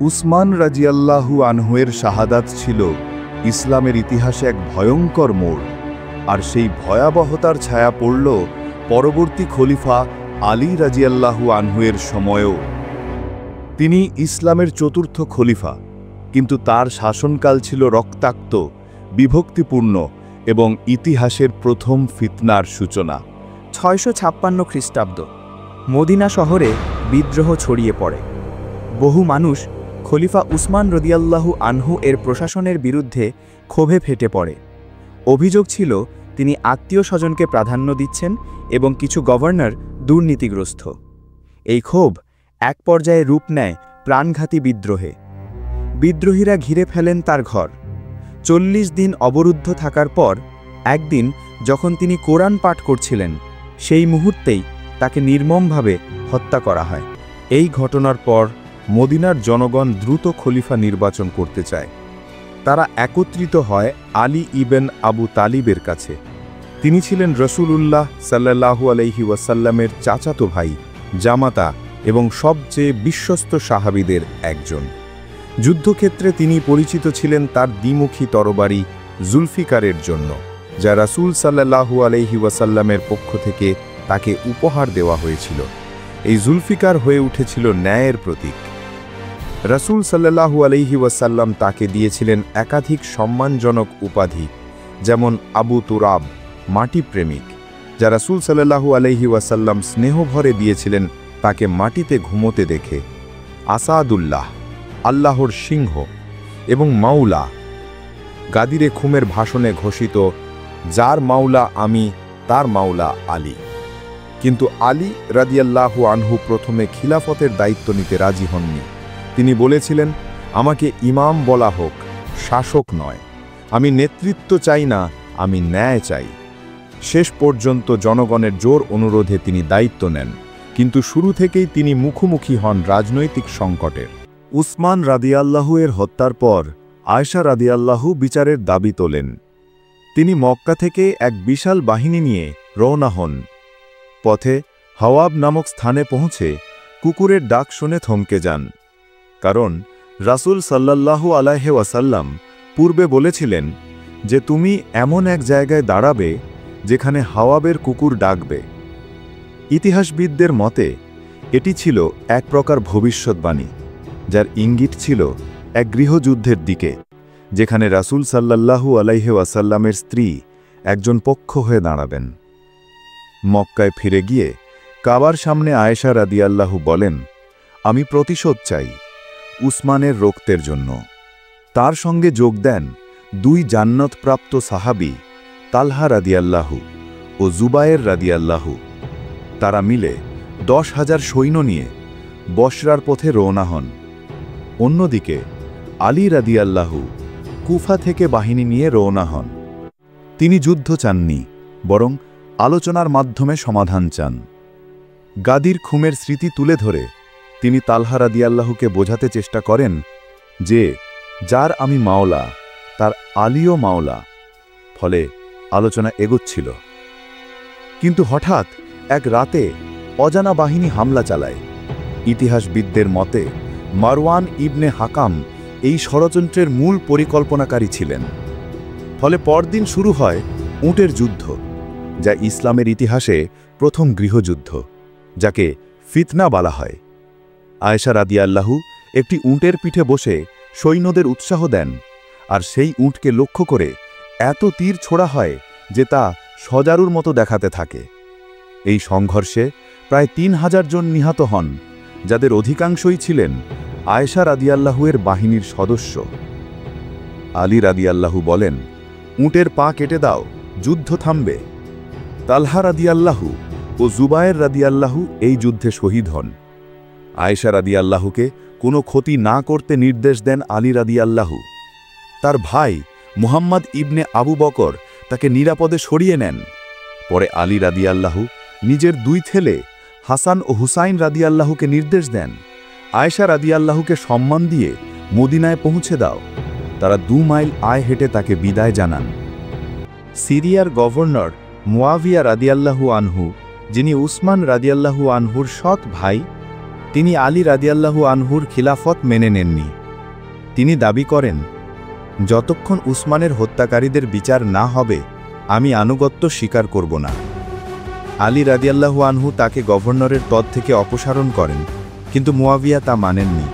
উসমান রাজিয়াল্লাহু আনহুয়ের শাহাদাত ছিল ইসলামের ইতিহাসে এক ভয়ঙ্কর মোড়, আর সেই ভয়াবহতার ছায়া পড়ল পরবর্তী খলিফা আলী রাজিয়াল্লাহু আনহুয়ের সময়েও। তিনি ইসলামের চতুর্থ খলিফা, কিন্তু তার শাসনকাল ছিল রক্তাক্ত, বিভক্তিপূর্ণ এবং ইতিহাসের প্রথম ফিতনার সূচনা। 656 খ্রিস্টাব্দ, মদিনা শহরে বিদ্রোহ ছড়িয়ে পড়ে। বহু মানুষ খলিফা উসমান রাদিয়াল্লাহু আনহু এর প্রশাসনের বিরুদ্ধে ক্ষোভে ফেটে পড়ে। অভিযোগ ছিল তিনি আত্মীয় স্বজনকে প্রাধান্য দিচ্ছেন এবং কিছু গভর্নর দুর্নীতিগ্রস্ত। এই ক্ষোভ এক পর্যায়ে রূপ নেয় প্রাণঘাতী বিদ্রোহে। বিদ্রোহীরা ঘিরে ফেলেন তার ঘর। 40 দিন অবরুদ্ধ থাকার পর একদিন যখন তিনি কোরআন পাঠ করছিলেন, সেই মুহূর্তেই তাকে নির্মমভাবে হত্যা করা হয়। এই ঘটনার পর মদিনার জনগণ দ্রুত খলিফা নির্বাচন করতে চায়। তারা একত্রিত হয় আলী ইবেন আবু তালিবের কাছে। তিনি ছিলেন রাসূলুল্লাহ সাল্লাল্লাহু আলাইহি ওয়াসাল্লামের চাচাতো ভাই, জামাতা এবং সবচেয়ে বিশ্বস্ত সাহাবীদের একজন। যুদ্ধক্ষেত্রে তিনি পরিচিত ছিলেন তার দ্বিমুখী তরবারি জুলফিকারের জন্য, যা রাসূল সাল্লাল্লাহু আলাইহি ওয়াসাল্লামের পক্ষ থেকে তাকে উপহার দেওয়া হয়েছিল। এই জুলফিকার হয়ে উঠেছিল ন্যায়ের প্রতীক। রাসূল সাল্লাল্লাহু আলাইহি ওয়াসাল্লাম তাকে দিয়েছিলেন একাধিক সম্মানজনক উপাধি, যেমন আবু তুরাব, মাটি প্রেমিক, যা রাসূল সাল্লাল্লাহু আলাইহি ওয়াসাল্লাম স্নেহভরে দিয়েছিলেন তাকে মাটিতে ঘুমোতে দেখে, আসাদুল্লাহ, আল্লাহর সিংহ, এবং মাওলা, গাদিরে খুমের ভাষণে ঘোষিত, যার মাওলা আমি তার মাওলা আলী। কিন্তু আলী রাদিয়াল্লাহু আনহু প্রথমে খিলাফতের দায়িত্ব নিতে রাজি হননি। তিনি বলেছিলেন, আমাকে ইমাম বলা হোক, শাসক নয়। আমি নেতৃত্ব চাই না, আমি ন্যায় চাই। শেষ পর্যন্ত জনগণের জোর অনুরোধে তিনি দায়িত্ব নেন, কিন্তু শুরু থেকেই তিনি মুখোমুখি হন রাজনৈতিক সংকটের। উসমান রাদিয়াল্লাহু এর হত্যার পর আয়েশা রাদিয়াল্লাহু বিচারের দাবি তোলেন। তিনি মক্কা থেকে এক বিশাল বাহিনী নিয়ে রওনা হন। পথে হাওয়াব নামক স্থানে পৌঁছে কুকুরের ডাক শুনে থমকে যান, কারণ রাসূল সাল্লাল্লাহু আলাইহি ওয়াসাল্লাম পূর্বে বলেছিলেন যে তুমি এমন এক জায়গায় দাঁড়াবে যেখানে হাওয়াবের কুকুর ডাকবে। ইতিহাসবিদদের মতে এটি ছিল এক প্রকার ভবিষ্যৎবাণী, যার ইঙ্গিত ছিল এক গৃহযুদ্ধের দিকে, যেখানে রাসূল সাল্লাল্লাহু আলাইহি ওয়াসাল্লামের স্ত্রী একজন পক্ষ হয়ে দাঁড়াবেন। মক্কায় ফিরে গিয়ে কাবার সামনে আয়েশা রাদিয়াল্লাহু বলেন, আমি প্রতিশোধ চাই উসমানের রক্তের জন্য। তার সঙ্গে যোগ দেন 2 জান্নাতপ্রাপ্ত সাহাবী, তালহা রাদিয়াল্লাহু ও জুবায়ের রাদিয়াল্লাহু। তারা মিলে 10,000 সৈন্য নিয়ে বসরার পথে রওনা হন। অন্যদিকে আলী রাদিয়াল্লাহু কুফা থেকে বাহিনী নিয়ে রওনা হন। তিনি যুদ্ধ চাননি, বরং আলোচনার মাধ্যমে সমাধান চান। গাদির খুমের স্মৃতি তুলে ধরে তিনি তালহা রাদিয়াল্লাহুকে বোঝাতে চেষ্টা করেন যে যার আমি মাওলা, তার আলীও মাওলা। ফলে আলোচনা এগোচ্ছিল। কিন্তু হঠাৎ এক রাতে অজানা বাহিনী হামলা চালায়। ইতিহাসবিদদের মতে মারওয়ান ইবনে হাকাম এই ষড়যন্ত্রের মূল পরিকল্পনাকারী ছিলেন। ফলে পরদিন শুরু হয় উটের যুদ্ধ, যা ইসলামের ইতিহাসে প্রথম গৃহযুদ্ধ, যাকে ফিতনা বলা হয়। আয়েশা রাদিয়াল্লাহু একটি উটের পিঠে বসে সৈন্যদের উৎসাহ দেন, আর সেই উটকে লক্ষ্য করে এত তীর ছোড়া হয় যে তা সজারুর মতো দেখাতে থাকে। এই সংঘর্ষে প্রায় 3,000 জন নিহত হন, যাদের অধিকাংশই ছিলেন আয়েশা রাদিয়াল্লাহু এর বাহিনীর সদস্য। আলী রাদিয়াল্লাহু বলেন, উটের পা কেটে দাও, যুদ্ধ থামবে। তালহা রাদিয়াল্লাহু ও জুবায়ের রাদিয়াল্লাহু এই যুদ্ধে শহীদ হন। আয়েশা রাদিয়াল্লাহুকে কোনো ক্ষতি না করতে নির্দেশ দেন আলী রাদিয়াল্লাহু। তার ভাই মুহাম্মদ ইবনে আবু বকর তাকে নিরাপদে সরিয়ে নেন। পরে আলী রাদিয়াল্লাহু নিজের 2 ছেলে হাসান ও হুসাইন রাদিয়াল্লাহুকে নির্দেশ দেন, আয়েশা রাদিয়াল্লাহুকে সম্মান দিয়ে মদিনায় পৌঁছে দাও। তারা 2 মাইল আয় হেঁটে তাকে বিদায় জানান। সিরিয়ার গভর্নর মুয়াবিয়া রাদিয়াল্লাহু আনহু, যিনি উসমান রাদিয়াল্লাহু আনহুর সৎ ভাই, তিনি আলী রাদিয়াল্লাহু আনহুর খিলাফত মেনে নেননি। তিনি দাবি করেন, যতক্ষণ উসমানের হত্যাকারীদের বিচার না হবে আমি আনুগত্য স্বীকার করব না। আলী রাদিয়াল্লাহু আনহু তাকে গভর্নরের পদ থেকে অপসারণ করেন, কিন্তু মুয়াবিয়া তা মানেননি।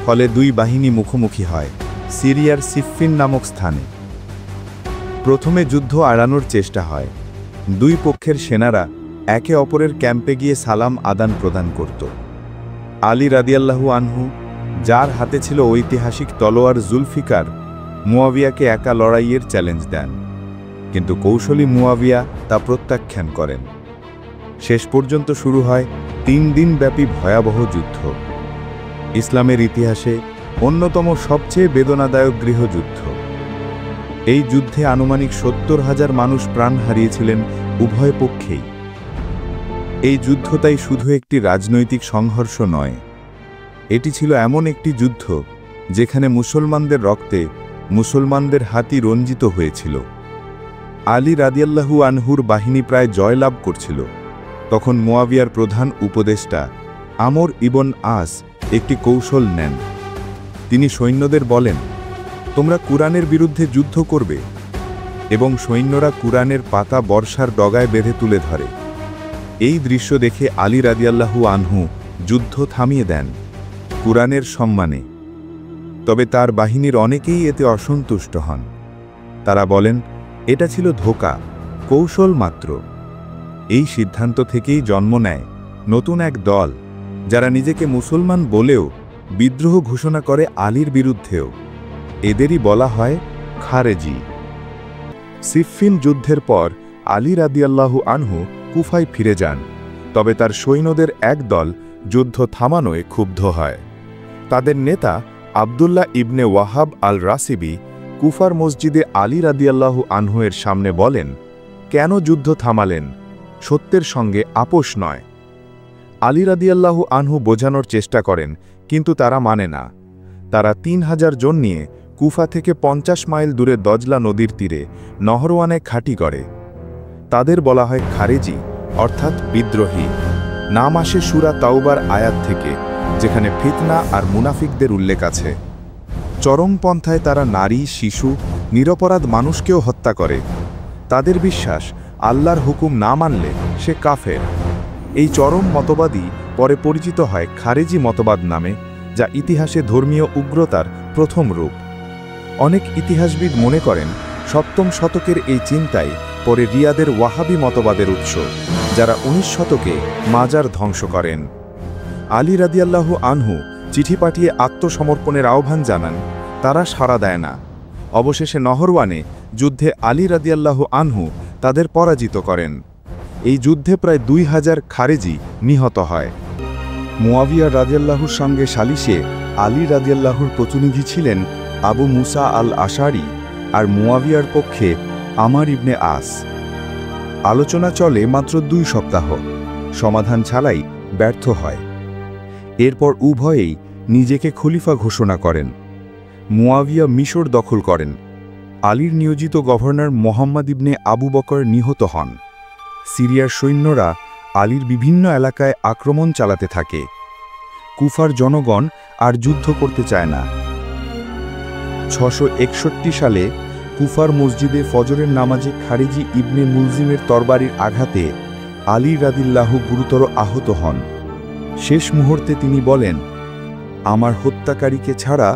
ফলে দুই বাহিনী মুখোমুখি হয় সিরিয়ার সিফফিন নামক স্থানে। প্রথমে যুদ্ধ এড়ানোর চেষ্টা হয়। দুই পক্ষের সেনারা একে অপরের ক্যাম্পে গিয়ে সালাম আদান প্রদান করত। আলী রাদিয়াল্লাহু আনহু, যার হাতে ছিল ঐতিহাসিক তলোয়ার জুলফিকার, মুয়াবিয়াকে একা লড়াইয়ের চ্যালেঞ্জ দেন, কিন্তু কৌশলী মুয়াবিয়া তা প্রত্যাখ্যান করেন। শেষ পর্যন্ত শুরু হয় 3 দিনব্যাপী ভয়াবহ যুদ্ধ, ইসলামের ইতিহাসে অন্যতম সবচেয়ে বেদনাদায়ক গৃহযুদ্ধ। এই যুদ্ধে আনুমানিক 70,000 মানুষ প্রাণ হারিয়েছিলেন উভয় পক্ষেই। এই যুদ্ধ তাই শুধু একটি রাজনৈতিক সংঘর্ষ নয়, এটি ছিল এমন একটি যুদ্ধ যেখানে মুসলমানদের রক্তে মুসলমানদের হাতই রঞ্জিত হয়েছিল। আলী রাদিয়াল্লাহু আনহুর বাহিনী প্রায় জয়লাভ করছিল। তখন মুয়াবিয়ার প্রধান উপদেষ্টা আমর ইবন আস একটি কৌশল নেন। তিনি সৈন্যদের বলেন, তোমরা কুরআনের বিরুদ্ধে যুদ্ধ করবে, এবং সৈন্যরা কুরআনের পাতা বর্ষার ডগায় বেঁধে তুলে ধরে। এই দৃশ্য দেখে আলী রাদিয়াল্লাহু আনহু যুদ্ধ থামিয়ে দেন কুরআনের সম্মানে। তবে তার বাহিনীর অনেকেই এতে অসন্তুষ্ট হন। তারা বলেন, এটা ছিল ধোঁকা, কৌশল মাত্র। এই সিদ্ধান্ত থেকেই জন্ম নেয় নতুন এক দল, যারা নিজেকে মুসলমান বলেও বিদ্রোহ ঘোষণা করে আলীর বিরুদ্ধেও। এদেরই বলা হয় খারেজি। সিফফিন যুদ্ধের পর আলী রাদিয়াল্লাহু আনহু কুফায় ফিরে যান, তবে তার সৈন্যদের এক দল যুদ্ধ থামানোয় ক্ষুব্ধ হয়। তাদের নেতা আবদুল্লাহ ইবনে ওয়াহাব আল রাসিবি কুফার মসজিদে আলী রাদিয়াল্লাহু আনহু এর সামনে বলেন, কেন যুদ্ধ থামালেন? সত্যের সঙ্গে আপোষ নয়। আলী রাদিয়াল্লাহু আনহু বোঝানোর চেষ্টা করেন, কিন্তু তারা মানে না। তারা 3000 জন নিয়ে কুফা থেকে 50 মাইল দূরে দজলা নদীর তীরে নহরওয়ানে ঘাঁটি করে। তাদের বলা হয় খারেজি, অর্থাৎ বিদ্রোহী। নাম আসে সূরা তাওবার আয়াত থেকে, যেখানে ফিতনা আর মুনাফিকদের উল্লেখ আছে। চরমপন্থায় তারা নারী, শিশু, নিরপরাধ মানুষকেও হত্যা করে। তাদের বিশ্বাস, আল্লাহর হুকুম না মানলে সে কাফের। এই চরম মতবাদই পরে পরিচিত হয় খারেজি মতবাদ নামে, যা ইতিহাসে ধর্মীয় উগ্রতার প্রথম রূপ। অনেক ইতিহাসবিদ মনে করেন 7ম শতকের এই চিন্তাই পরে রিয়াদের ওয়াহাবি মতবাদের উৎস, যারা 19 শতকে মাজার ধ্বংস করেন। আলী রাদিয়াল্লাহু আনহু চিঠি পাঠিয়ে আত্মসমর্পণের আহ্বান জানান, তারা সাড়া দেয় না। অবশেষে নহরওয়ানে যুদ্ধে আলী রাদিয়াল্লাহু আনহু তাদের পরাজিত করেন। এই যুদ্ধে প্রায় 2000 খারেজি নিহত হয়। মুয়াবিয়া রাদিয়াল্লাহুর সঙ্গে সালিশে আলী রাদিয়াল্লাহুর প্রতিনিধি ছিলেন আবু মুসা আল আশারি, আর মুয়াবিয়ার পক্ষে আমর ইবনে আস। আলোচনা চলে মাত্র 2 সপ্তাহ, সমাধান ছাড়াই ব্যর্থ হয়। এরপর উভয়েই নিজেকে খলিফা ঘোষণা করেন। মুয়াবিয়া মিশর দখল করেন। আলীর নিয়োজিত গভর্নর মোহাম্মদ ইবনে আবু বকর নিহত হন। সিরিয়ার সৈন্যরা আলীর বিভিন্ন এলাকায় আক্রমণ চালাতে থাকে। কুফার জনগণ আর যুদ্ধ করতে চায় না। 661 সালে কুফার মসজিদে ফজরের নামাজে খারিজি ইবনে মুলজিমের তরবারির আঘাতে আলী রাদিয়াল্লাহু গুরুতর আহত হন। শেষ মুহূর্তে তিনি বলেন, আমার হত্যাকারীকে ছাড়া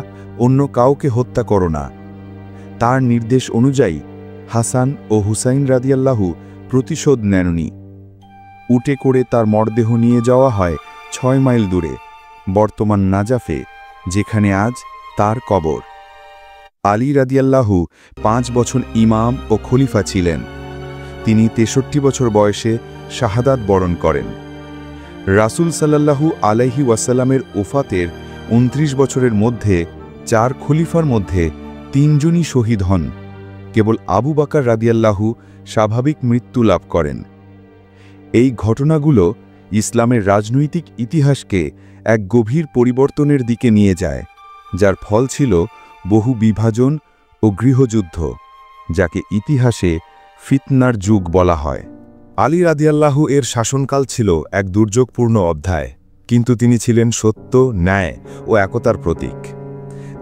অন্য কাউকে হত্যা করো না। তার নির্দেশ অনুযায়ী হাসান ও হুসাইন রাদিয়াল্লাহু প্রতিশোধ নেননি। উটে করে তার মরদেহ নিয়ে যাওয়া হয় 6 মাইল দূরে, বর্তমান নাজাফে, যেখানে আজ তার কবর। আলী রাদিয়াল্লাহু 5 বছর ইমাম ও খলিফা ছিলেন। তিনি 63 বছর বয়সে শাহাদাত বরণ করেন। রাসূল সাল্লাল্লাহু আলাইহি ওয়াসাল্লামের ওফাতের 29 বছরের মধ্যে 4 খলিফার মধ্যে 3 জনই শহীদ হন। কেবল আবু বকর রাদিয়াল্লাহু স্বাভাবিক মৃত্যু লাভ করেন। এই ঘটনাগুলো ইসলামের রাজনৈতিক ইতিহাসকে এক গভীর পরিবর্তনের দিকে নিয়ে যায়, যার ফল ছিল বহু বিভাজন ও গৃহযুদ্ধ, যাকে ইতিহাসে ফিতনার যুগ বলা হয়। আলী রাদিয়াল্লাহু এর শাসনকাল ছিল এক দুর্যোগপূর্ণ অধ্যায়। কিন্তু তিনি ছিলেন সত্য, ন্যায় ও একতার প্রতীক।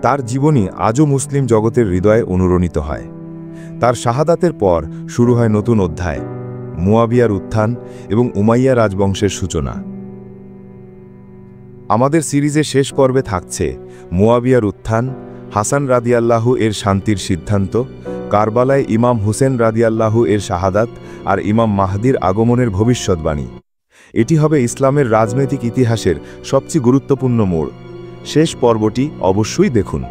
তার জীবনী আজও মুসলিম জগতের হৃদয়ে অনুরণিত হয়। তার শাহাদাতের পর শুরু হয় নতুন অধ্যায়, মুয়াবিয়ার উত্থান এবং উমাইয়া রাজবংশের সূচনা। আমাদের সিরিজের শেষ পর্বে থাকছে মুয়াবিয়ার উত্থান, হাসান রাদিয়াল্লাহু এর শান্তির সিদ্ধান্ত, কারবালায় ইমাম হুসেন রাদিয়াল্লাহু এর শাহাদাত আর ইমাম মাহদির আগমনের ভবিষ্যৎবাণী। এটি হবে ইসলামের রাজনৈতিক ইতিহাসের সবচেয়ে গুরুত্বপূর্ণ মোড়। শেষ পর্বটি অবশ্যই দেখুন।